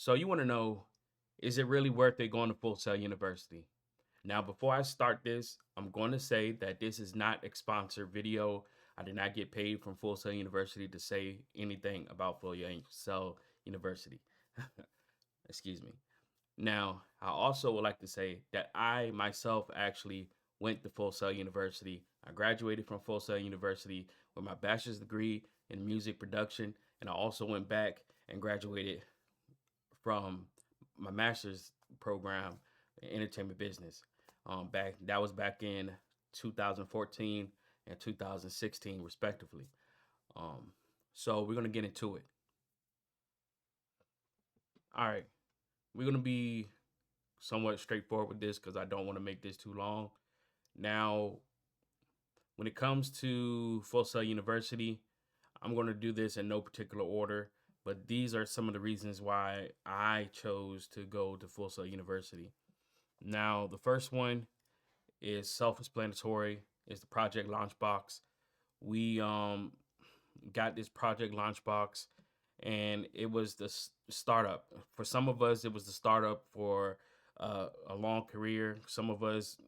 So you want to know, is it really worth it going to Full Sail University? Now, before I start this, I'm going to say that this is not a sponsored video. I did not get paid from Full Sail University to say anything about Full Sail University. Excuse me. Now, I also would like to say that I myself actually went to Full Sail University. I graduated from Full Sail University with my bachelor's degree in music production, and I also went back and graduated from my master's program in entertainment business. Back that was back in 2014 and 2016, respectively. Um, so we're gonna get into it. All right, we're gonna be somewhat straightforward with this because I don't want to make this too long. Now, when it comes to Full Sail University, I'm going to do this in no particular order, but these are some of the reasons why I chose to go to Full Sail University. Now, the first one is self-explanatory. It's the Project Launchbox. We got this Project Launchbox, and it was the startup. For some of us, it was the startup for a long career. Some of us,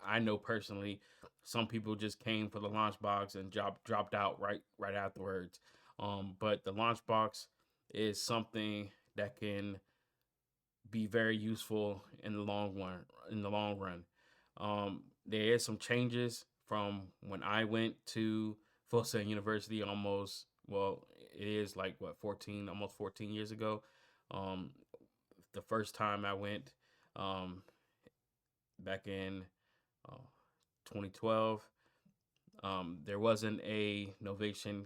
I know personally, some people just came for the Launchbox and dropped out right afterwards. But the Launchbox is something that can be very useful in the long run. There is some changes from when I went to Full Sail University almost, well, it is like what, 14, almost 14 years ago. Um, the first time I went, um, back in uh, 2012, there wasn't a Novation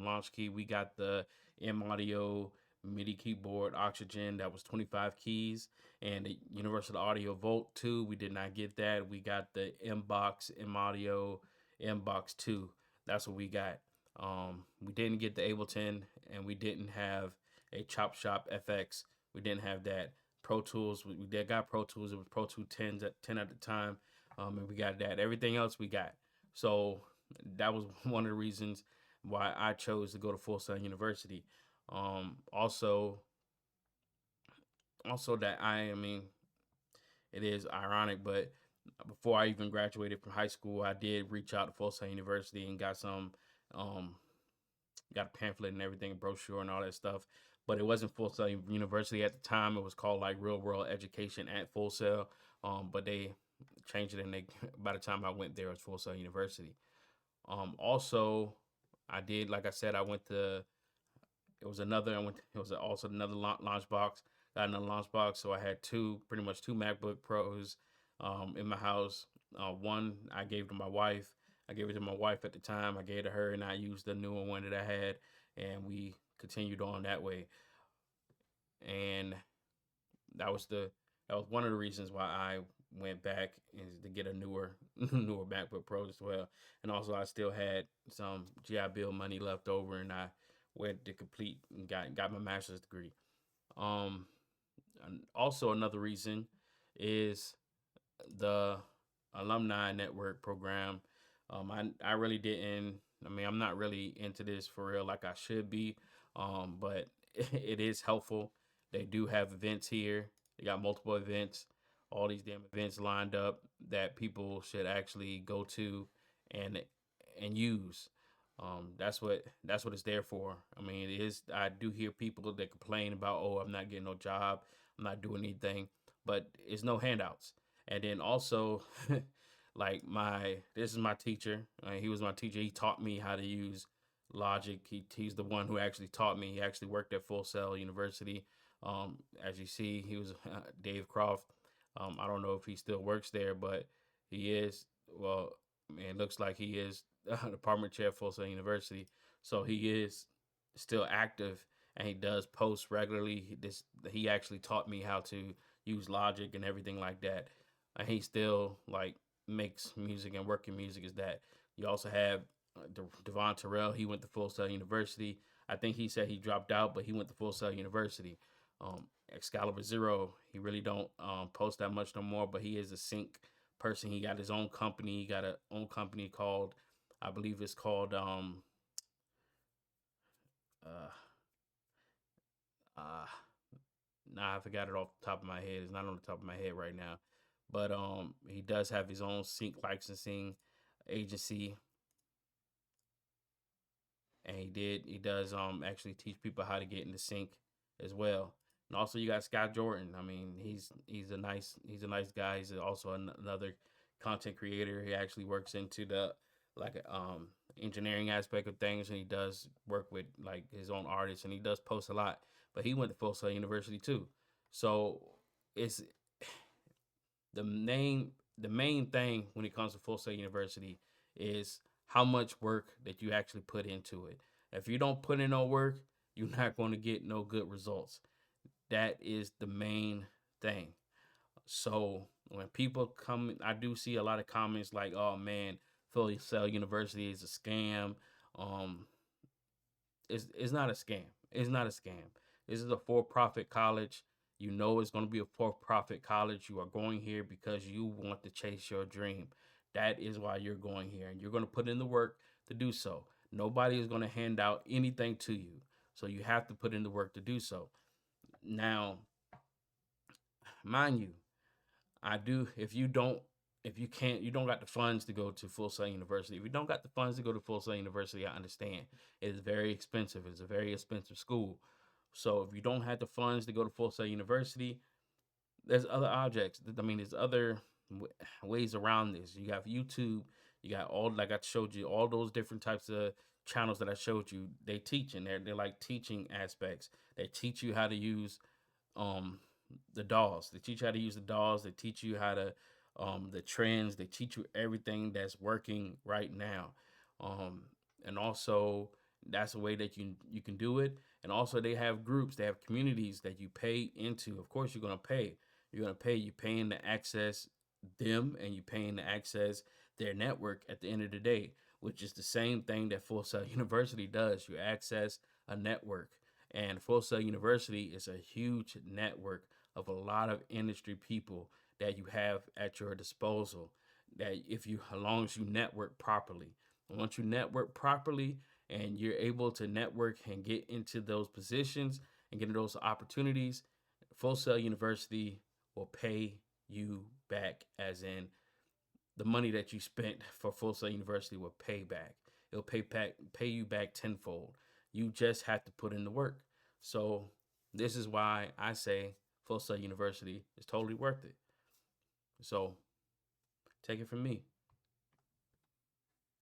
launch key. We got the M Audio MIDI keyboard Oxygen that was 25 keys, and the Universal Audio Volt 2. We did not get that. We got the M Box M Audio M Box 2. That's what we got. We didn't get the Ableton, and we didn't have a Chop Shop FX. We didn't have that. Pro Tools, we did got Pro Tools. It was Pro Tools 10 at the time, and we got that. Everything else we got. So that was one of the reasons why I chose to go to Full Sail University. Um, also, also that I mean, it is ironic, but before I even graduated from high school, I did reach out to Full Sail University and um, got a pamphlet and everything, a brochure and all that stuff. But it wasn't Full Sail University at the time. It was called like Real World Education at Full Sail. But they changed it, and they by the time I went there, it was Full Sail University. Also, I did, like I said, I went to, it was another, I went, it was also another launch box, got another launch box. So I had pretty much two MacBook Pros in my house. One I gave to my wife. I gave it to my wife at the time. I gave it to her, and I used the newer one that I had, and we continued on that way. And that was the that was one of the reasons why I went back is to get a newer newer MacBook Pro as well. And also I still had some GI Bill money left over, and I went to complete and got my master's degree. Um and also another reason is the alumni network program. I really didn't. I mean, I'm not really into this for real like I should be. But it is helpful. They do have events here. They got multiple events, all these damn events lined up that people should actually go to and use. That's what it's there for. I mean, it is. I do hear people that complain about, oh, I'm not getting no job, I'm not doing anything, but it's no handouts. And then also, like this is my teacher. He was my teacher. He taught me how to use Logic. He's the one who actually taught me. He actually worked at Full Sail University. As you see, he was Dave Croft. I don't know if he still works there, but he is. Well, man, it looks like he is department chair at Full Sail University. So he is still active, and he does post regularly. He actually taught me how to use Logic and everything like that. And he still like makes music and working music. Is that you also have Devon Terrell? He went to Full Sail University. I think he said he dropped out, but he went to Full Sail University. Excalibur Zero, he really don't post that much no more, but he is a sync person. He got his own company. He got a own company called, I believe it's called uh uh Nah, I forgot it off the top of my head. It's not on the top of my head right now. But he does have his own sync licensing agency, and he does actually teach people how to get into sync as well. And also you got Scott Jordan. I mean, he's a nice guy. He's also another content creator. He actually works into the like engineering aspect of things, and he does work with like his own artists, and he does post a lot. But he went to Full Sail University too, so it's the main thing when it comes to Full Sail University is how much work that you actually put into it. If you don't put in no work, you're not going to get no good results. That is the main thing. So when people come, I do see a lot of comments like, "Oh man, Full Sail University is a scam." Um, it's not a scam. It's not a scam. This is a for-profit college. You know it's going to be a for-profit college. You are going here because you want to chase your dream. That is why you're going here, and you're going to put in the work to do so. Nobody is going to hand out anything to you, so you have to put in the work to do so. Now, mind you, I do. If you can't, you don't got the funds to go to Full Sail University. If you don't got the funds to go to Full Sail University, I understand. It is very expensive. It's a very expensive school. So if you don't have the funds to go to Full Sail University, there's other objects. I mean, there's other ways around this. You have YouTube. You got all like I showed you all those different types of channels that I showed you. They teach and they're like teaching aspects. They teach you how to use um the DAWs. They teach you how to use the DAWs. They teach you how to the trends. They teach you everything that's working right now. Um and also that's a way that you can do it. And also they have groups, they have communities that you pay into. Of course you're gonna pay. You're gonna pay. You're paying to access them and you're paying to access their network at the end of the day, which is the same thing that Full Sail University does. You access a network. And Full Sail University is a huge network of a lot of industry people that you have at your disposal. That if you, as long as you network properly, once you network properly and you're able to network and get into those positions and get into those opportunities, Full Sail University will pay you back, as in the money that you spent for Full Sail University will pay back. It'll pay you back tenfold. You just have to put in the work. So this is why I say Full Sail University is totally worth it. So take it from me.